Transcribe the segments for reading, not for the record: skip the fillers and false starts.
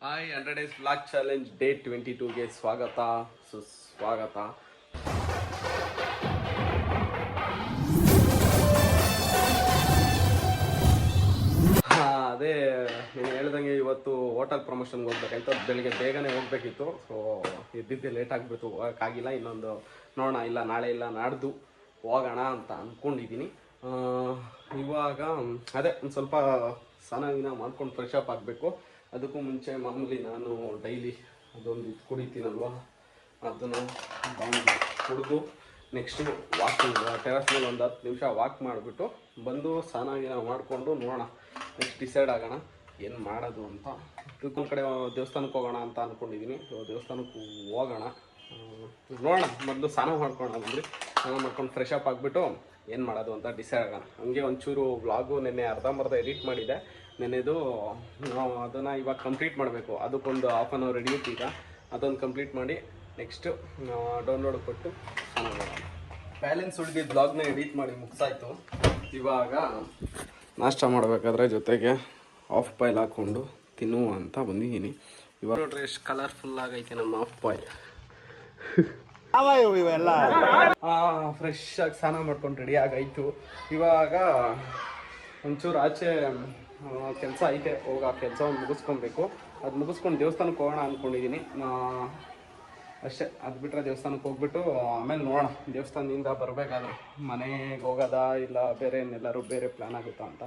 Hi 100 days blog challenge day 22ಗೆ ಸ್ವಾಗತ ಸುಸ್ವಾಗತ. ಅದೇ ನೀನು ಹೇಳ್ದಂಗೆ ಇವತ್ತು ಹೋಟೆಲ್ ಪ್ರಮೋಷನ್ಗೆ ಹೋಗ್ಬೇಕಂತ ಬೆಳಿಗ್ಗೆ ಬೇಗನೆ ಹೋಗ್ಬೇಕಿತ್ತು. ಸೊ ಇದ್ದಿದ್ದೆ ಲೇಟ್ ಆಗಿಬಿಡ್ತು, ಹೋಗೋಕ್ಕಾಗಿಲ್ಲ. ಇನ್ನೊಂದು ನೋಡೋಣ, ಇಲ್ಲ ನಾಳೆ ಇಲ್ಲ ನಾಡ್ದು ಹೋಗೋಣ ಅಂತ ಅಂದ್ಕೊಂಡಿದ್ದೀನಿ. ಇವಾಗ ಅದೇ ಒಂದು ಸ್ವಲ್ಪ ಸ್ನಾನ ಮಾಡ್ಕೊಂಡು ಫ್ರೆಶ್ ಅಪ್ ಆಗಬೇಕು. ಅದಕ್ಕೂ ಮುಂಚೆ ಮಾಮೂಲಿ ನಾನು ಡೈಲಿ ಅದೊಂದು ಇದು ಕುಡಿತೀನಲ್ವ, ಅದನ್ನು ಕುಡಿದು ನೆಕ್ಸ್ಟು ವಾಕಿಂಗ್ ಟೆರಸ್ ಮೇಲೆ ಒಂದು 10 ನಿಮಿಷ ವಾಕ್ ಮಾಡಿಬಿಟ್ಟು ಬಂದು ಸ್ನಾನ ಮಾಡಿಕೊಂಡು ನೋಡೋಣ, ನೆಕ್ಸ್ಟ್ ಡಿಸೈಡ್ ಆಗೋಣ ಏನು ಮಾಡೋದು ಅಂತ. ಇದಕ್ಕೊಂದು ಕಡೆ ದೇವಸ್ಥಾನಕ್ಕೆ ಹೋಗೋಣ ಅಂತ ಅಂದ್ಕೊಂಡಿದ್ದೀನಿ. ಸೊ ದೇವಸ್ಥಾನಕ್ಕೆ ಹೋಗೋಣ, ನೋಡೋಣ. ಮೊದಲು ಸ್ನಾನ ಮಾಡ್ಕೊಳ್ಳೋಣ, ಬಂದ್ರಿ ಸ್ನಾನ ಮಾಡ್ಕೊಂಡು ಫ್ರೆಶ್ ಅಪ್ ಆಗಿಬಿಟ್ಟು ಏನು ಮಾಡೋದು ಅಂತ ಡಿಸೈಡ್ ಆಗೋಣ. ಹಂಗೆ ಒಂಚೂರು ವ್ಲಾಗು ನೆನ್ನೆ ಅರ್ಧಂಬರ್ಧ ಎಡಿಟ್ ಮಾಡಿದ್ದೆ. ನೆನ್ನೆದು ಅದನ್ನು ಇವಾಗ ಕಂಪ್ಲೀಟ್ ಮಾಡಬೇಕು. ಅದಕ್ಕೊಂದು ಹಾಫ್ ಆನ್ ಅವರ್ ಹಿಡಿಯುತ್ತೆ. ಈಗ ಅದೊಂದು ಕಂಪ್ಲೀಟ್ ಮಾಡಿ ನೆಕ್ಸ್ಟು ಡೌನ್ಲೋಡ್ ಕೊಟ್ಟು ಸ್ನಾನ ಮಾಡೋಣ. ಬ್ಯಾಲೆನ್ಸ್ ಉಳಿದಿದ್ದ ಬ್ಲಾಗ್ನ ಎಡಿಟ್ ಮಾಡಿ ಮುಗಿಸಾಯ್ತು. ಇವಾಗ ನಾಷ್ಟ ಮಾಡಬೇಕಾದ್ರೆ ಜೊತೆಗೆ ಆಫ್ ಬಾಯ್ಲ್ ಹಾಕ್ಕೊಂಡು ತಿನ್ನುವ ಅಂತ ಬಂದಿದ್ದೀನಿ. ಇವಾಗ ನೋಡ್ರಿ ಎಷ್ಟು ಕಲರ್ಫುಲ್ ಆಗೈತೆ ನಮ್ಮ ಆಫ್ ಬಾಯ್ಲ್. ಇವೆಲ್ಲ ಫ್ರೆಶ್ ಆಗಿ ಸ್ನಾನ ಮಾಡ್ಕೊಂಡು ರೆಡಿ ಆಗಾಯ್ತು. ಇವಾಗ ಒಂಚೂರು ಆಚೆ ಕೆಲಸ ಐತೆ, ಹೋಗಿ ಆ ಕೆಲಸವನ್ನು ಮುಗಿಸ್ಕೊಬೇಕು. ಅದು ಮುಗಿಸ್ಕೊಂಡು ದೇವಸ್ಥಾನಕ್ಕೆ ಹೋಗೋಣ ಅಂದ್ಕೊಂಡಿದ್ದೀನಿ ಅಷ್ಟೇ. ಅದು ಬಿಟ್ಟರೆ ದೇವಸ್ಥಾನಕ್ಕೆ ಹೋಗ್ಬಿಟ್ಟು ಆಮೇಲೆ ನೋಡೋಣ, ದೇವಸ್ಥಾನದಿಂದ ಬರಬೇಕಾದ್ರೆ ಮನೆಗೆ ಹೋಗೋದಾ ಇಲ್ಲ ಬೇರೆ ಏನೆಲ್ಲರೂ ಬೇರೆ ಪ್ಲ್ಯಾನ್ ಆಗುತ್ತಾ ಅಂತ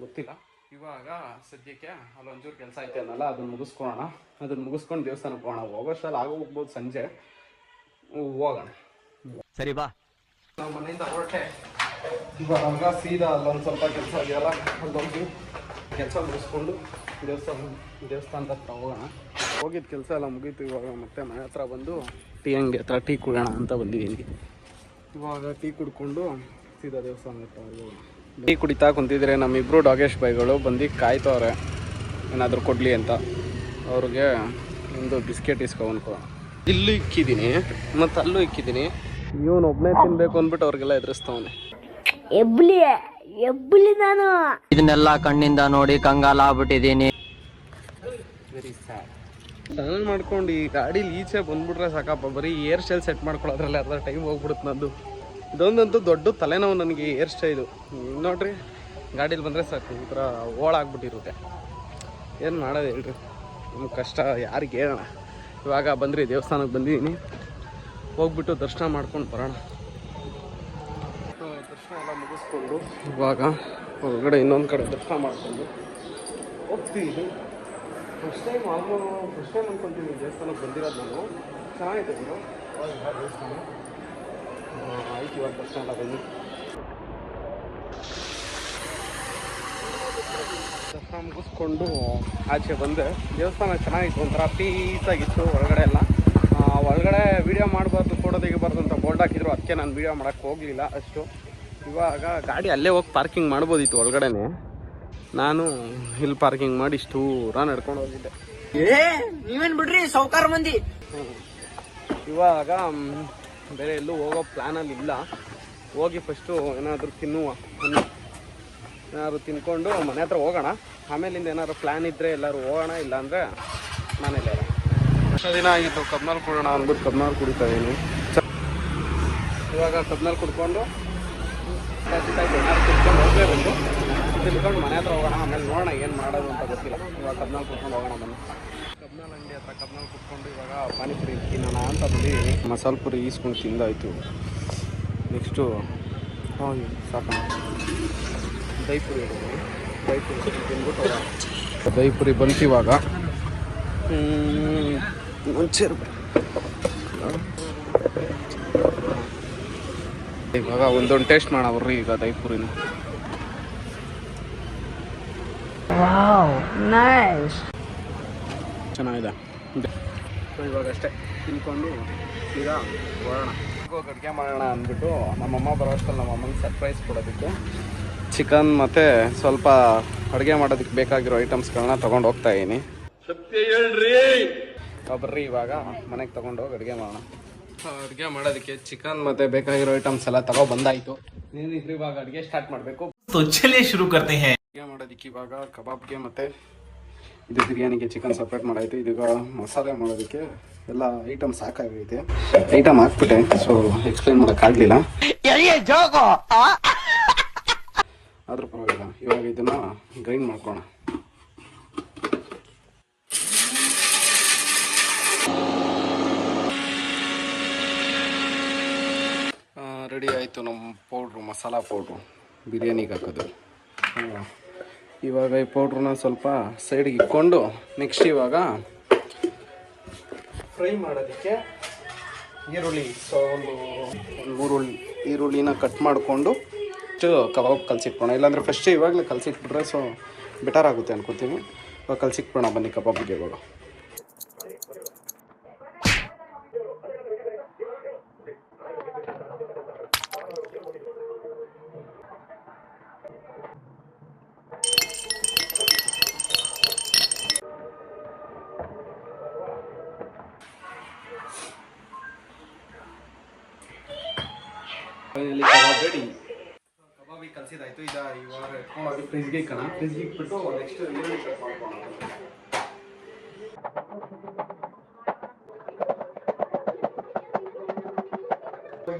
ಗೊತ್ತಿಲ್ಲ. ಇವಾಗ ಸದ್ಯಕ್ಕೆ ಅಲ್ಲೊಂಚೂರು ಕೆಲಸ ಐತೆ ಅನ್ನಲ್ಲ, ಅದನ್ನು ಮುಗಿಸ್ಕೊಳ್ಳೋಣ. ಅದನ್ನು ಮುಗಿಸ್ಕೊಂಡು ದೇವಸ್ಥಾನಕ್ಕೆ ಹೋಗೋಣ. ಹೋಗೋಷ್ಟಲ್ಲಿ ಹೋಗ್ಬೋದು ಸಂಜೆ, ಹೋಗೋಣ. ಸರಿ ಬಾ. ನಾವು ಮನೆಯಿಂದ ಹೊರಟೆ. ಇವಾಗ ಸೀದಾ ಅಲ್ಲೊಂದು ಸ್ವಲ್ಪ ಕೆಲಸ ಇದೆಯಲ್ಲ, ಅಲ್ಲೊಂದು ಕೆಲಸ ಮುಗಿಸ್ಕೊಂಡು ದೇವಸ್ಥಾನದ ಹತ್ರ ಹೋಗೋಣ. ಹೋಗಿದ್ದ ಕೆಲಸ ಎಲ್ಲ ಮುಗೀತು. ಇವಾಗ ಮತ್ತೆ ಮನೆ ಹತ್ರ ಬಂದು ಅಂಗಡಿ ಹತ್ರ ಟೀ ಕುಡಿಯೋಣ ಅಂತ ಬಂದಿದ್ದೀನಿ. ಇವಾಗ ಟೀ ಕುಡ್ಕೊಂಡು ಸೀದಾ ದೇವಸ್ಥಾನದ ಹತ್ರ ಹೋಗೋಣ. ಟೀ ಕುಡಿತಾ ಕುಂತಿದ್ರೆ ನಮ್ಮಿಬ್ಬರು ಡಾಗೇಶ್ ಬೈಗಳು ಬಂದು ಕಾಯ್ತವ್ರೆ ಏನಾದರೂ ಕೊಡಲಿ ಅಂತ. ಅವ್ರಿಗೆ ಒಂದು ಬಿಸ್ಕೆಟ್ ಇಸ್ಕೊಂಡ್ಕೊಳ. ಇಲ್ಲೂ ಇಕ್ಕಿದ್ದೀನಿ ಮತ್ತು ಅಲ್ಲೂ ಇಕ್ಕಿದ್ದೀನಿ. ಇವನು ಒಬ್ಬನೇ ತಿನ್ಬೇಕು ಅಂದ್ಬಿಟ್ಟು ಅವ್ರಿಗೆಲ್ಲ ಎದುರಿಸ್ತವನೆ. ಎಬ್ಬಲಿ ನಾನು ಇದನ್ನೆಲ್ಲ ಕಣ್ಣಿಂದ ನೋಡಿ ಕಂಗಾಲ ಆಗ್ಬಿಟ್ಟಿದ್ದೀನಿ. Very sad. ಸ್ನಾನ ಮಾಡ್ಕೊಂಡು ಈ ಗಾಡೀಲಿ ಈಚೆ ಬಂದ್ಬಿಟ್ರೆ ಸಾಕಪ್ಪ, ಬರೀ ಹೇರ್ ಸ್ಟೈಲ್ ಸೆಟ್ ಮಾಡ್ಕೊಳ್ಳೋದ್ರಲ್ಲಿ ಅರ್ಧ ಟೈಮ್ ಹೋಗ್ಬಿಡುತ್ತೆ ನಂದು. ಇದೊಂದಂತೂ ದೊಡ್ಡ ತಲೆನೋವು ನನಗೆ, ಹೇರ್ ಸ್ಟೈಲು. ನೋಡ್ರಿ ಗಾಡೀಲಿ ಬಂದರೆ ಸಾಕು ಈ ಥರ ಓಳಾಗ್ಬಿಟ್ಟಿರುತ್ತೆ. ಏನು ಮಾಡೋದು ಹೇಳ್ರಿ, ನಮ್ಮ ಕಷ್ಟ ಯಾರಿಗೆ ಹೇಳೋಣ. ಇವಾಗ ಬಂದ್ರಿ ದೇವಸ್ಥಾನಕ್ಕೆ ಬಂದಿದ್ದೀನಿ, ಹೋಗ್ಬಿಟ್ಟು ದರ್ಶನ ಮಾಡ್ಕೊಂಡು ಬರೋಣ. ದರ್ಶನ ಎಲ್ಲ ಮುಗಿಸ್ಕೊಂಡು ಇವಾಗ ಹೊರಗಡೆ ಇನ್ನೊಂದು ಕಡೆ ದರ್ಶನ ಮಾಡಿಕೊಂಡು ಹೋಗ್ತೀನಿ. ಫಸ್ಟ್ ಟೈಮ್ ಅಂದ್ಕೊತೀನಿ ದೇವಸ್ಥಾನಕ್ಕೆ ಬಂದಿರೋದು ನಾನು. ಚೆನ್ನಾಗಿದೆ ಇದು ದೇವಸ್ಥಾನ. ಆಯ್ತು, ಇವಾಗ ದರ್ಶನ ಎಲ್ಲ ಬಂದು ದರ್ಶನ ಮುಗಿಸ್ಕೊಂಡು ಆಚೆ ಬಂದೆ. ದೇವಸ್ಥಾನ ಚೆನ್ನಾಗಿತ್ತು, ಒಂಥರ ಪೀಸಾಗಿತ್ತು. ಒಳಗಡೆ ಎಲ್ಲ ಒಳಗಡೆ ವೀಡಿಯೋ ಮಾಡಬಾರ್ದು, ಫೋಟೋ ತೆಗಿಬಾರ್ದು ಅಂತ ಬೋರ್ಡ್ ಹಾಕಿದ್ರು. ಅದಕ್ಕೆ ನಾನು ವೀಡಿಯೋ ಮಾಡೋಕ್ಕೆ ಹೋಗಲಿಲ್ಲ ಅಷ್ಟು. ಇವಾಗ ಗಾಡಿ ಅಲ್ಲೇ ಹೋಗಿ ಪಾರ್ಕಿಂಗ್ ಮಾಡ್ಬೋದಿತ್ತು ಒಳಗಡೆನೆ. ನಾನು ಇಲ್ಲಿ ಪಾರ್ಕಿಂಗ್ ಮಾಡಿ ಇಷ್ಟು ದೂರ ನಡ್ಕೊಂಡು ಹೋಗಿದ್ದೆ. ನೀವೇನ್ ಬಿಡ್ರಿ ಸೌಕಾರ ಮಂದಿ. ಇವಾಗ ಬೇರೆ ಎಲ್ಲೂ ಹೋಗೋ ಪ್ಲ್ಯಾನಲ್ಲಿ ಇಲ್ಲ. ಹೋಗಿ ಫಸ್ಟು ಏನಾದರೂ ಏನಾದ್ರು ತಿನ್ಕೊಂಡು ಮನೆ ಹತ್ರ ಹೋಗೋಣ. ಆಮೇಲಿಂದ ಏನಾದ್ರು ಪ್ಲ್ಯಾನ್ ಇದ್ದರೆ ಎಲ್ಲರೂ ಹೋಗೋಣ, ಇಲ್ಲಾಂದರೆ ಮನೇಲೇ. ಎಷ್ಟು ದಿನ ಆಗಿತ್ತು ಕಬ್ನಲ್ಲಿ ಕುಡೋಣ ಅಂದ್ಬಿಟ್ಟು ಕಬ್ನಲ್ಲಿ ಕುಡಿತಾ ಇದ್ದೀನಿ. ಇವಾಗ ಕಬ್ನಲ್ಲಿ ಕುಡ್ಕೊಂಡು ಏನಾದ್ರು ತಿನ್ಕೊಂಡು ಹೋಗಲೇಬೇಕು. ತಿನ್ಕೊಂಡು ಮನೆ ಹತ್ರ ಹೋಗೋಣ, ಆಮೇಲೆ ನೋಡೋಣ ಏನು ಮಾಡೋದು ಅಂತ ಗೊತ್ತಿಲ್ಲ. ಇವಾಗ ಕಬ್ನಲ್ಲಿ ಕುಡ್ಕೊಂಡು ಹೋಗೋಣ. ಬನ್ನಿ, ಕಬ್ನಲ್ಲಿ ಅಂಗಡಿ ಹತ್ರ ಕಬ್ನಲ್ಲಿ ಕುಟ್ಕೊಂಡು ಇವಾಗ ಪಾನಿಪುರಿ ತಿನ್ನೋಣ ಅಂತ ಬಂದಿದ್ದೀನಿ. ಮಸಾಲೆ ಪುರಿ ಈಸ್ಕೊಂಡು ತಿಂದಾಯಿತು. ನೆಕ್ಸ್ಟು ಸಾಕು ದಹಿಪುರಿ ತಿಂದ್ಬಿಟ್ಟು ದಹಿಪುರಿ ಬಂತು. ಇವಾಗ ಮುಂಚೆ ಇವಾಗ ಒಂದೊಂದು ಟೇಸ್ಟ್ ಮಾಡವ್ರಿ ಈಗ ದಹಿಪುರಿನ. ಚೆನ್ನಾಗಿದೆ. ಇವಾಗ ಅಷ್ಟೇ ತಿನ್ಕೊಂಡು ಈಗ ಹೋಗೋಣ, ಅಡುಗೆ ಮಾಡೋಣ ಅಂದ್ಬಿಟ್ಟು ನಮ್ಮಮ್ಮ ಬರೋಷ್ಟಲ್ಲಿ ನಮ್ಮಮ್ಮನಿಗೆ ಸರ್ಪ್ರೈಸ್ ಕೊಡೋದಕ್ಕೆ ಚಿಕನ್ ಮತ್ತು ಸ್ವಲ್ಪ ಅಡುಗೆ ಮಾಡೋದಕ್ಕೆ ಬೇಕಾಗಿರೋ ಐಟಮ್ಸ್ಗಳನ್ನ ತೊಗೊಂಡು ಹೋಗ್ತಾ ಇದ್ದೀನಿ. ಸತ್ಯ ಹೇಳ್ರಿ ಬರ್ರಿ, ಇವಾಗ ಮನೆಗೆ ತೊಗೊಂಡೋಗಿ ಅಡುಗೆ ಮಾಡೋಣ. ಅಡುಗೆ ಮಾಡೋದಕ್ಕೆ ಚಿಕನ್ ಮತ್ತು ಬೇಕಾಗಿರೋ ಐಟಮ್ಸ್ ಎಲ್ಲ ಬಂದಾಯಿತು. ಏನಿದ್ರು ಇವಾಗ ಅಡುಗೆ ಸ್ಟಾರ್ಟ್ ಮಾಡಬೇಕು. ಶುರು ಕರ್ತೆ ಹೈ. ಅಡುಗೆ ಮಾಡೋದಕ್ಕೆ ಇವಾಗ ಕಬಾಬ್ಗೆ ಮತ್ತು ಇದು ಬಿರಿಯಾನಿಗೆ ಚಿಕನ್ ಸಪ್ರೇಟ್ ಮಾಡಾಯಿತು. ಇದೀಗ ಮಸಾಲೆ ಮಾಡೋದಕ್ಕೆ ಎಲ್ಲ ಐಟಮ್ ಸಾಕಾಗೈತೆ. ಐಟಮ್ ಹಾಕ್ಬಿಟ್ಟೆ, ಸೊ ಎಕ್ಸ್ಪ್ಲೈನ್ ಮಾಡೋಕ್ಕಾಗಲಿಲ್ಲ, ಆದರೂ ಪರವಾಗಿಲ್ಲ. ಇವಾಗ ಇದನ್ನು ಗ್ರೈಂಡ್ ಮಾಡ್ಕೋಣ. ರೆಡಿ ಆಯಿತು ನಮ್ಮ ಪೌಡ್ರು, ಮಸಾಲ ಪೌಡ್ರು ಬಿರಿಯಾನಿಗೆ ಹಾಕೋದು. ಇವಾಗ ಈ ಪೌಡ್ರನ್ನ ಸ್ವಲ್ಪ ಸೈಡ್ಗೆ ಇಟ್ಕೊಂಡು ನೆಕ್ಸ್ಟ್ ಇವಾಗ ಫ್ರೈ ಮಾಡೋದಕ್ಕೆ ಈರುಳ್ಳಿ, ಸೊ ಒಂದು 3 ಈರುಳ್ಳಿನ ಕಟ್ ಮಾಡಿಕೊಂಡು ಕಬಾಬ್ ಕಲಸಿಟ್ಕೋಣ. ಇಲ್ಲಾಂದರೆ ಫಸ್ಟೇ ಇವಾಗಲೇ ಕಲಸಿಟ್ಬಿಟ್ರೆ ಸೊ ಬೆಟರ್ ಆಗುತ್ತೆ ಅನ್ಕೋತೀನಿ. ಇವಾಗ ಕಲಸಿಟ್ಬಿಡೋಣ ಬನ್ನಿ ಕಬಾಬ್ಗೆ. ಇವಾಗ ಫೈನಲಿ ಕಬಾಬ್ ರೆಡಿ. ಕಬಾಬಿಗೆ ಕಲಸಿದಾಯ್ತು. ಇವಾಗ ಎತ್ಕೊಂಡೋಗಿ ಫ್ರಿಜ್ಗೆ ಇಕ್ಕೋಣ. ಫ್ರಿಜ್ಗೆ ಇಟ್ಬಿಟ್ಟು ನೆಕ್ಸ್ಟ್ ಈರುಳ್ಳಿ ಕಟ್ ಮಾಡ್ಕೋಣ.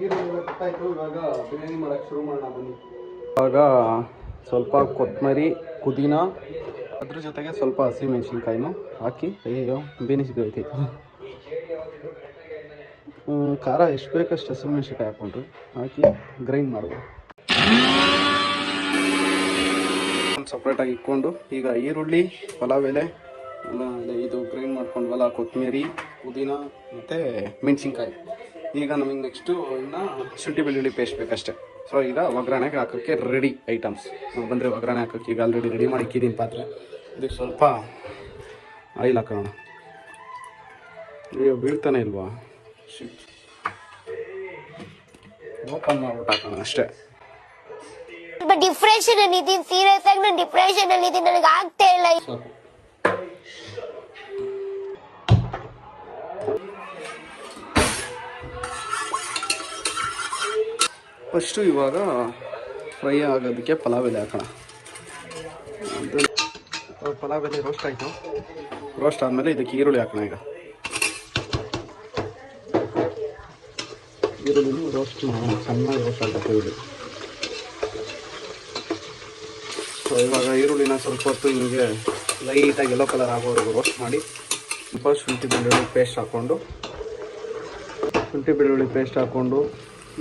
ಈರುಳ್ಳಿ ಕಟ್ಟಾಯಿತು. ಇವಾಗ ಬಿರಿಯಾನಿ ಮಾಡೋಕ್ಕೆ ಶುರು ಮಾಡೋಣ ಬನ್ನಿ. ಇವಾಗ ಸ್ವಲ್ಪ ಕೊತ್ತಂಬರಿ, ಪುದೀನ, ಅದ್ರ ಜೊತೆಗೆ ಸ್ವಲ್ಪ ಹಸಿಮೆಣ್ಸಿನ್ಕಾಯಿನೂ ಹಾಕಿ, ಅಯ್ಯೋ ಬೇನಿಸ್ಗೈತಿ, ಖಾರ ಎಷ್ಟು ಬೇಕಷ್ಟು ಹಸಿಮೆಣ್ಸಿನ್ಕಾಯಿ ಹಾಕ್ಕೊಂಡ್ರು ಹಾಕಿ ಗ್ರೈಂಡ್ ಮಾಡ್ಬೋದು. ಸಪ್ರೇಟಾಗಿ ಇಟ್ಕೊಂಡು ಈಗ ಈರುಳ್ಳಿ, ಪಲಾವ್ ಎಲೆ ಎಲ್ಲ ಇದು ಗ್ರೈಂಡ್ ಮಾಡ್ಕೊಂಡ್ವಲ್ಲ, ಕೊತ್ತಂಬರಿ, ಪುದೀನ ಮತ್ತು ಮೆಣಸಿನ್ಕಾಯಿ. ಈಗ ನಮಗೆ ನೆಕ್ಸ್ಟು ಇನ್ನು ಶುಂಠಿ ಬೆಳ್ಳುಳ್ಳಿ ಪೇಸ್ಟ್ ಬೇಕಷ್ಟೆ. ಸೊ ಈಗ ಒಗ್ಗರಣೆಗೆ ಹಾಕೋಕ್ಕೆ ರೆಡಿ ಐಟಮ್ಸ್ ಬಂದರೆ ಒಗ್ಗರಣೆ ಹಾಕೋಕ್ಕೆ ಈಗ ಆಲ್ರೆಡಿ ರೆಡಿ ಮಾಡಿ ಇಕ್ಕಿದ್ದೀನಿ ಪಾತ್ರೆ. ಇದಕ್ಕೆ ಸ್ವಲ್ಪ ಆಯಿಲ್ ಹಾಕೋಣ. ಅಯ್ಯೋ ಬೀಳ್ತಾನೆ ಇಲ್ವಾ, ಓಪನ್ ಮಾಡ್ಬಿಟ್ಟು ಹಾಕೋಣ ಅಷ್ಟೇ. ಡಿಪ್ರೆಷನ್ ಅಲ್ಲಿ ಇದೀನಿ, ಸೀರಿಯಸ್ ಆಗಿ ನಾನು ಡಿಪ್ರೆಷನ್ ಅಲ್ಲಿ ಇದೀನಿ, ನನಗೆ ಆಗ್ತಾ ಇಲ್ಲ. ಫಸ್ಟು ಇವಾಗ ಫ್ರೈ ಆಗೋದಕ್ಕೆ ಪಲಾವ್ ಎಲೆ ಹಾಕೋಣ. ಪಲಾವ್ ಎಲೆ ರೋಸ್ಟ್ ಆಯಿತು. ರೋಸ್ಟ್ ಆದಮೇಲೆ ಇದಕ್ಕೆ ಈರುಳ್ಳಿ ಹಾಕೋಣ. ಈಗ ಈರುಳ್ಳಿ ರೋಸ್ಟ್ ಚೆನ್ನಾಗಿ ರೋಸ್ಟ್ ಆಗುತ್ತೆ ಈರುಳ್ಳಿ. ಸೊ ಇವಾಗ ಈರುಳ್ಳಿನ ಸ್ವಲ್ಪ ಹೊತ್ತು ಹಿಂಗೆ ಲೈಟಾಗಿ ಯೆಲ್ಲೋ ಕಲರ್ ಆಗೋವರೆಗೂ ರೋಸ್ಟ್ ಮಾಡಿ ಸ್ವಲ್ಪ ಶುಂಠಿ ಬೆಳ್ಳುಳ್ಳಿ ಪೇಸ್ಟ್ ಹಾಕ್ಕೊಂಡು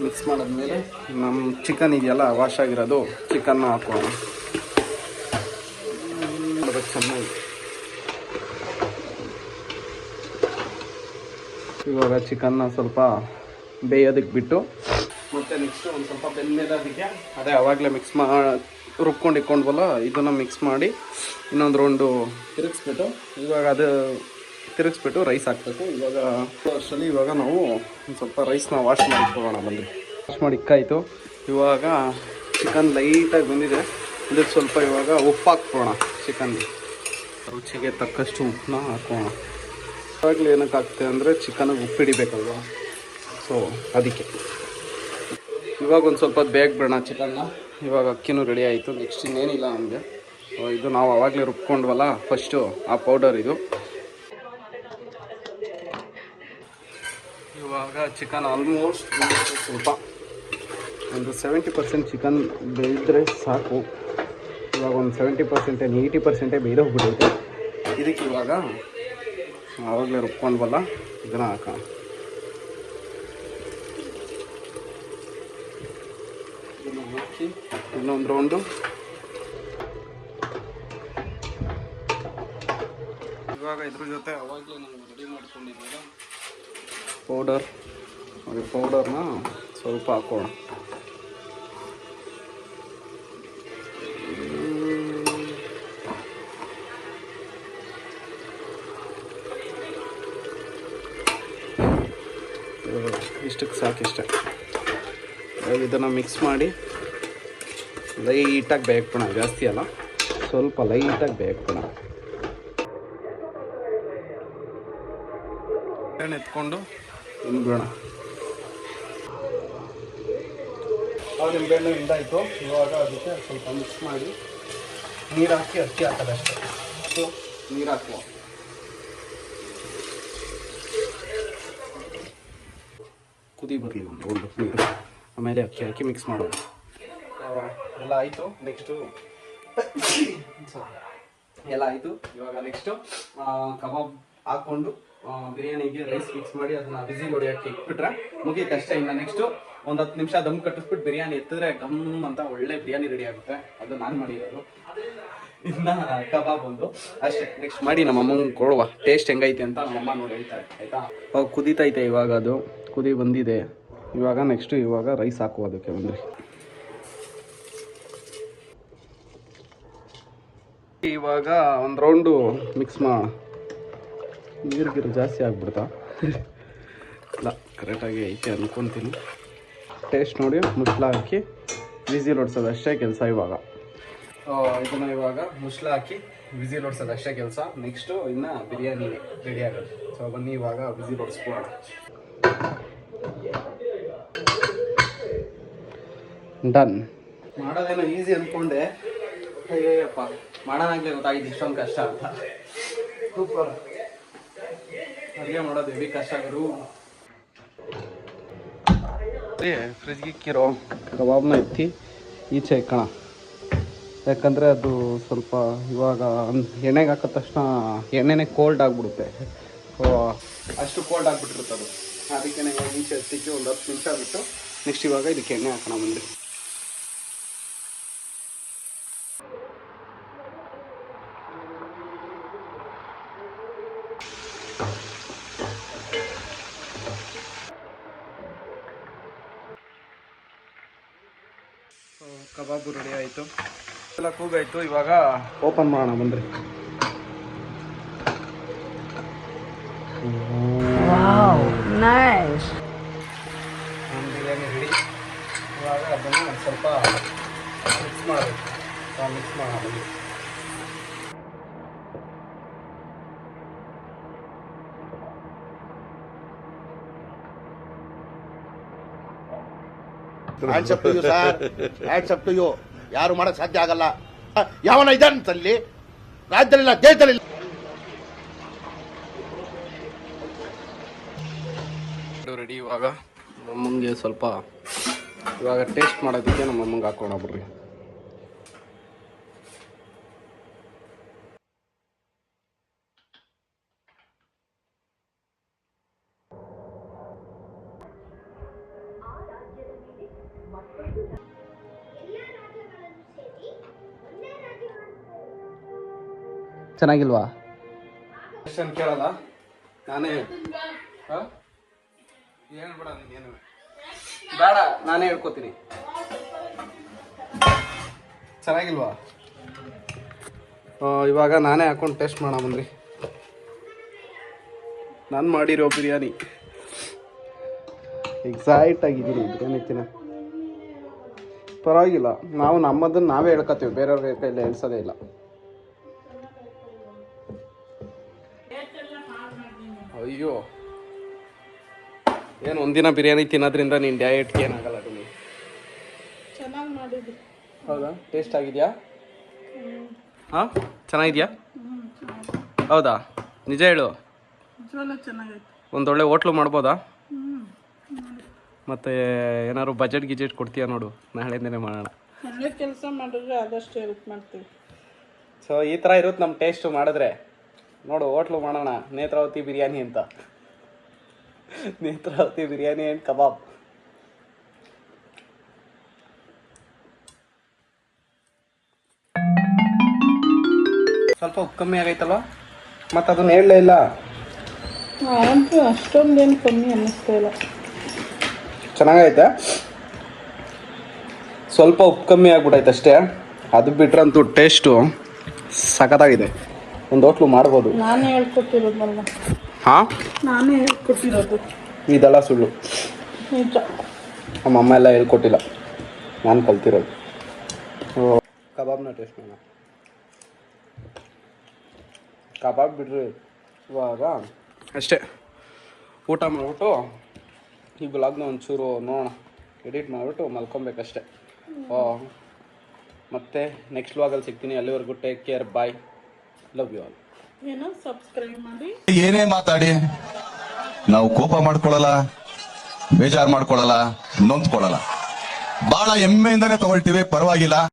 ಮಿಕ್ಸ್ ಮಾಡಿದ್ಮೇಲೆ ನಮ್ಮ ಚಿಕನ್ ಇದೆಯಲ್ಲ ವಾಶ್ ಆಗಿರೋದು ಚಿಕನ್ನ ಹಾಕೋಣ. ಚೆನ್ನಾಗಿ ಇವಾಗ ಚಿಕನ್ನ ಸ್ವಲ್ಪ ಬೇಯೋದಕ್ಕೆ ಬಿಟ್ಟು ಮತ್ತು ನೆಕ್ಸ್ಟು ಒಂದು ಸ್ವಲ್ಪ ಬೆಂದ್ಮೇಲೆ ಅದಕ್ಕೆ ಅದೇ ಆವಾಗಲೇ ರುಬ್ಕೊಂಡು ಇಟ್ಕೊಂಡ್ವಲ್ಲ ಇದನ್ನು ಮಿಕ್ಸ್ ಮಾಡಿ ಇನ್ನೊಂದು ರೌಂಡು ತಿರುಗಿಸ್ಬಿಟ್ಟು ರೈಸ್ ಹಾಕಬೇಕು. ಇವಾಗ ಅಷ್ಟರಲ್ಲಿ ಇವಾಗ ನಾವು ಒಂದು ಸ್ವಲ್ಪ ರೈಸ್ನ ವಾಶ್ ಮಾಡಿ ಇಟ್ಕೊಳ್ಳೋಣ. ವಾಶ್ ಮಾಡಿ ಇಕ್ಕಾಯಿತು. ಇವಾಗ ಚಿಕನ್ ಲೈಟಾಗಿ ಬಂದಿದೆ. ಇದಕ್ಕೆ ಸ್ವಲ್ಪ ಇವಾಗ ಉಪ್ಪು ಹಾಕ್ಕೊಳ್ಳೋಣ. ಚಿಕನ್ಗೆ ರುಚಿಗೆ ತಕ್ಕಷ್ಟು ಉಪ್ಪನ್ನ ಹಾಕೋಣ. ಇವಾಗಲೇ ಏನಕ್ಕೆ ಆಗ್ತದೆ ಅಂದರೆ ಚಿಕನ್ಗೆ ಉಪ್ಪು ಹಿಡಿಬೇಕಲ್ವ, ಸೊ ಅದಕ್ಕೆ ಇವಾಗ ಒಂದು ಸ್ವಲ್ಪ ಬೇಗ ಬಿಡೋಣ ಚಿಕನ್ನ. ಇವಾಗ ಅಕ್ಕಿನೂ ರೆಡಿ ಆಯಿತು. ನೆಕ್ಸ್ಟ್ ಇನ್ನೇನಿಲ್ಲ ನಮಗೆ. ಇದು ನಾವು ಆವಾಗಲೇ ರುಬ್ಕೊಂಡ್ವಲ್ಲ ಫಸ್ಟು ಆ ಪೌಡರ್ ಇದು. ಇವಾಗ ಚಿಕನ್ ಆಲ್ಮೋಸ್ಟ್ ಸ್ವಲ್ಪ ಒಂದು 70% ಚಿಕನ್ ಬೇಯಿದ್ರೆ ಸಾಕು. ಇವಾಗ ಒಂದು 70% 80% ಬೇಯ್ದೋಗ್ಬಿಟ್ಟೈತೆ. ಇದಕ್ಕೆ ಇವಾಗ ಆವಾಗಲೇ ರುಬ್ಕೊಂಡ್ವಲ್ಲ ಇದನ್ನು ಹಾಕೋಣ. ಇದನ್ನು ಹಾಕಿ ಇನ್ನೊಂದು ರೌಂಡು. ಇವಾಗ ಇದ್ರ ಜೊತೆ ಆವಾಗಲೇ ನಾವು ರೆಡಿ ಮಾಡ್ಕೊಂಡಿದ್ದೀವಿ ಪೌಡರ್ನ ಸ್ವಲ್ಪ ಹಾಕೋಣ. ಇಷ್ಟಕ್ಕೆ ಸಾಕಿಷ್ಟೆ. ಇದನ್ನು ಮಿಕ್ಸ್ ಮಾಡಿ ಲೈಟಾಗಿ ಬೇಯಕ್ಬಿಡೋಣ. ಜಾಸ್ತಿ ಅಲ್ಲ, ಸ್ವಲ್ಪ ಲೈಟಾಗಿ ಬೇಯಕ್ಬಿಡೋಣ. ಎತ್ಕೊಂಡು ಹಿಂಡ್ಬಿಡೋಣ. ಆವಾಗ ನಿಂಬೆಹಣ್ಣು ಹಿಂಡಾಯಿತು. ಇವಾಗ ಅದಕ್ಕೆ ಸ್ವಲ್ಪ ಮಿಕ್ಸ್ ಮಾಡಿ ನೀರು ಹಾಕಿ ಅಕ್ಕಿ ಹಾಕೋದಷ್ಟೇ. ನೀರು ಹಾಕುವ. ಕುದಿ ಬರಲಿ ಒಂದು ನೀರು, ಆಮೇಲೆ ಅಕ್ಕಿ ಹಾಕಿ ಮಿಕ್ಸ್ ಮಾಡೋದು. ಎಲ್ಲ ಆಯಿತು. ನೆಕ್ಸ್ಟು ಎಲ್ಲ ಆಯಿತು. ಇವಾಗ ನೆಕ್ಸ್ಟು ಕಬಾಬ್ ಹಾಕ್ಕೊಂಡು ಬಿರಿಯಾನಿಗೆ ರೈಸ್ ಮಿಕ್ಸ್ ಮಾಡಿ ಅದನ್ನ ಬಿಸಿ ಹೊಡಿಯೋಕ್ಕೆ ಇಟ್ಬಿಟ್ರೆ ಮುಗೀತು ಅಷ್ಟೇ. ಇನ್ನು ನೆಕ್ಸ್ಟು ಒಂದು 10 ನಿಮಿಷ ದಮ್ ಕಟ್ಟಿಸ್ಬಿಟ್ಟು ಬಿರಿಯಾನಿ ಎತ್ತಿದ್ರೆ ಗಮ್ ಅಂತ ಒಳ್ಳೆ ಬಿರಿಯಾನಿ ರೆಡಿ ಆಗುತ್ತೆ. ಅದು ನಾನು ಮಾಡಿರೋದು. ಇನ್ನು ಕಬಾಬ್ ಒಂದು ಅಷ್ಟೇ. ನೆಕ್ಸ್ಟ್ ಮಾಡಿ ನಮ್ಮ ಅಮ್ಮಂಗೆ ಕೊಡುವ ಟೇಸ್ಟ್ ಹೆಂಗೈತೆ ಅಂತ ನಮ್ಮಮ್ಮ ನೋಡಿ ಹೇಳ್ತಾರೆ ಆಯಿತಾ. ಕುದೀತೈತೆ ಇವಾಗ, ಅದು ಕುದಿ ಬಂದಿದೆ. ಇವಾಗ ನೆಕ್ಸ್ಟು ಇವಾಗ ರೈಸ್ ಹಾಕುವ ಅದಕ್ಕೆ ಬಂದ್ರಿ. ಇವಾಗ ಒಂದು ರೌಂಡು ಮಿಕ್ಸ್ ಮಾಡೋಣ. ನೀರು ಜಾಸ್ತಿ ಆಗ್ಬಿಡ್ತಾ ಇಲ್ಲ, ಕರೆಕ್ಟಾಗಿ ಐತೆ ಅನ್ಕೊತೀನಿ. ಟೇಸ್ಟ್ ನೋಡಿ ಮುಸ್ಲ ಹಾಕಿ ವಿಸಿಲ್ ಹೊಡ್ಸೋದು ಅಷ್ಟೇ ಕೆಲಸ. ಇವಾಗ ಇದನ್ನು ಇವಾಗ ಮುಸ್ಲ ಹಾಕಿ ವಿಸಿಲ್ ಹೊಡ್ಸೋದು ಅಷ್ಟೇ ಕೆಲಸ. ನೆಕ್ಸ್ಟು ಇನ್ನು ಬಿರಿಯಾನಿ ರೆಡಿ ಆಗೋದು. ಸೊ ಬನ್ನಿ ಇವಾಗ ವಿಸಿಲ್ ಹೊಡ್ಸ್ಕೊಳ್ಳೋಣ. ಡನ್. ಮಾಡೋದೇನೋ ಈಸಿ ಅಂದ್ಕೊಂಡೆ, ಅಯ್ಯಪ್ಪ ಮಾಡೋಣಾಗಲೇ ಗೊತ್ತಾಗಿದೆ ಇಷ್ಟೊಂದು ಕಷ್ಟ ಅಂತ. ಸೂಪರ್. ಅಡುಗೆ ಮಾಡೋದು ಹೆವಿ ಕಷ್ಟ ಆಗೋದು. ಫ್ರಿಜ್ಗೆ ಇಕ್ಕಿರೋ ಕಬಾಬ್ನ ಎತ್ತಿ ಈಚೆ ಇಕ್ಕಣ, ಯಾಕಂದರೆ ಅದು ಸ್ವಲ್ಪ ಇವಾಗ ಎಣ್ಣೆಗೆ ಹಾಕಿದ ತಕ್ಷಣ ಎಣ್ಣೆನೇ ಕೋಲ್ಡ್ ಆಗಿಬಿಡುತ್ತೆ. ಅಷ್ಟು ಕೋಲ್ಡ್ ಆಗಿಬಿಟ್ಟಿರುತ್ತೆ ಅದು. ಅದಕ್ಕೆ ಇವಾಗ ಈಚೆ ಎತ್ತಿಕ್ಕಿ ಒಂದು 10 ನಿಮಿಷ ಬಿಟ್ಟು ನೆಕ್ಸ್ಟ್ ಇವಾಗ ಇದಕ್ಕೆ ಎಣ್ಣೆ ಹಾಕೋಣ ಬಂದ್ರಿ. ಕಬಾಬು ರೆಡಿ ಆಯಿತು, ಎಲ್ಲ ಕೂಗಾಯಿತು. ಇವಾಗ ಓಪನ್ ಮಾಡೋಣ ಬಂದ್ರಿ. ಬಿರಿಯಾನಿ ರೆಡಿ. ಇವಾಗ ಅದನ್ನು ಸ್ವಲ್ಪ ಮಿಕ್ಸ್ ಮಾಡಬೇಕು. ಮಿಕ್ಸ್ ಮಾಡೋಣ ಬಂದ್ರಿ. Hands up to you sir, hands up to you. ಯಾರು ಮಾಡಕ್ ಸಾಧ್ಯ ಆಗಲ್ಲ. ಯಾವನ ಇದಂತಲ್ಲಿ ರಾಜ್ಯದಲ್ಲಿಲ್ಲ, ದೇಶದಲ್ಲಿಲ್ಲ. ರೆಡಿ. ಇವಾಗ ನಮ್ಮಂಗೆ ಸ್ವಲ್ಪ ಇವಾಗ ಟೇಸ್ಟ್ ಮಾಡೋದಕ್ಕೆ ನಮ್ಮ ಅಮ್ಮಂಗೆ ಹಾಕೋಣ ಬಿಡ್ರಿ. ಚೆನ್ನಾಗಿಲ್ವಾ? ಕ್ವಶನ್ ಕೇಳಲ್ಲ, ನಾನೇ ಹೇಳ್ಬೇಡ. ನೀನೇನು ಬೇಡ, ನಾನೇ ಹೇಳ್ಕೊತೀನಿ. ಚೆನ್ನಾಗಿಲ್ವಾ? ಇವಾಗ ನಾನೇ ಹಾಕೊಂಡು ಟೇಸ್ಟ್ ಮಾಡೋಣ ಬಂದ್ರಿ. ನಾನು ಮಾಡಿರೋ ಬಿರಿಯಾನಿ ಎಕ್ಸೈಟ್ ಆಗಿದ್ದೀನಿ. ಬಿರಿಯಾನಿ ತಿನ್ನ ಪರವಾಗಿಲ್ಲ. ನಾವು ನಮ್ಮದನ್ನು ನಾವೇ ಹೇಳ್ಕೊತೀವಿ, ಬೇರೆಯವ್ರ ಕೈಯಲ್ಲಿ ಹೇಳ್ಸೋದೇ ಇಲ್ಲ. ಅಯ್ಯೋ, ಏನು ಒಂದಿನ ಬಿರಿಯಾನಿ ತಿನ್ನೋದ್ರಿಂದ ನೀನು ಡಯಟ್ಗೆ ಏನಾಗಲ್ಲ. ಚೆನ್ನಾಗಿ ಮಾಡಿದ್ವಿ. ಹೌದಾ? ಟೇಸ್ಟ್ ಆಗಿದೆಯಾ? ಹಾಂ, ಚೆನ್ನಾಗಿದೆಯಾ? ಹೌದಾ? ನಿಜ ಹೇಳು. ಚೆನ್ನಾಗೈತೆ. ಒಂದೊಳ್ಳೆ ಹೋಟ್ಲು ಮಾಡ್ಬೋದಾ? ಮತ್ತು ಏನಾದ್ರು ಬಜೆಟ್ ಗಿಜೆಟ್ ಕೊಡ್ತೀಯಾ ನೋಡು, ನಾಳೆಯಿಂದನೇ ಮಾಡೋಣ. ಒಳ್ಳೆ ಕೆಲಸ ಮಾಡಿದ್ರೆ ಆದಷ್ಟು ಹೆಲ್ಪ್ ಮಾಡ್ತೀವಿ. ಸೊ ಈ ಥರ ಇರುತ್ತೆ ನಮ್ಮ ಟೇಸ್ಟು ಮಾಡಿದ್ರೆ. ನೋಡು, ಹೋಟ್ಲು ಮಾಡೋಣ, ನೇತ್ರಾವತಿ ಬಿರಿಯಾನಿ ಅಂತ. ನೇತ್ರಾವತಿ ಬಿರಿಯಾನಿ ಆ್ಯಂಡ್ ಕಬಾಬ್. ಸ್ವಲ್ಪ ಉಪ್ಪು ಕಮ್ಮಿ ಆಗೈತಲ್ವ? ಮತ್ತು ಅದನ್ನ ಹೇಳಲೇ ಇಲ್ಲ. ಅಂತೂ ಅಷ್ಟೊಂದೇನು ಕಮ್ಮಿ ಅನ್ನಿಸ್ತಾ ಇಲ್ಲ. ಚೆನ್ನಾಗೈತೆ. ಸ್ವಲ್ಪ ಉಪ್ಪು ಕಮ್ಮಿ ಆಗ್ಬಿಟ್ಟೈತೆ ಅಷ್ಟೇ. ಅದು ಬಿಟ್ರಂತೂ ಟೇಸ್ಟು ಸಖತ್ತಾಗಿದೆ. ಒಂದು ಹೋಟ್ಲು ಮಾಡ್ಬೋದು. ನಾನೇ ಹೇಳ್ಕೊಟ್ಟಿರೋದಲ್ಲ. ಹಾಂ, ನಾನೇ ಹೇಳ್ಕೊಟ್ಟಿರೋದು. ಇದೆಲ್ಲ ಸುಳ್ಳು. ನಿಜ. ನಮ್ಮಮ್ಮ ಎಲ್ಲ ಹೇಳ್ಕೊಟ್ಟಿಲ್ಲ, ನಾನು ಕಲ್ತಿರೋದು. ಕಬಾಬ್ನ ಟೇಸ್ಟ್ ಮಾಡೋಣ. ಕಬಾಬ್ ಬಿಡ್ರಿ. ಇವಾಗ ಅಷ್ಟೇ, ಊಟ ಮಾಡಿಬಿಟ್ಟು ಈ ಬ್ಲಾಗ್ನ ಒಂಚೂರು ನೋಡೋಣ, ಎಡಿಟ್ ಮಾಡಿಬಿಟ್ಟು ಮಲ್ಕೊಬೇಕಷ್ಟೆ. ಮತ್ತೆ ನೆಕ್ಸ್ಟ್ ವ್ಲಾಗಲ್ಲಿ ಸಿಗ್ತೀನಿ. ಅಲ್ಲಿವರೆಗೂ take care, bye, love you all. ಏನೋ ಸಬ್ಸ್ಕ್ರೈಬ್ ಮಾಡಿ. ಏನೇ ಮಾತಾಡಿ ನಾವು ಕೋಪ ಮಾಡ್ಕೊಳ್ಳಲ್ಲ, ಬೇಜಾರ್ ಮಾಡ್ಕೊಳ್ಳಲ್ಲ, ನೊಂದ್ಕೊಳ್ಳಲ್ಲ. ಬಹಳ ಹೆಮ್ಮೆಯಿಂದಾನೆ ತಗೊಳ್ತೀವಿ, ಪರವಾಗಿಲ್ಲ.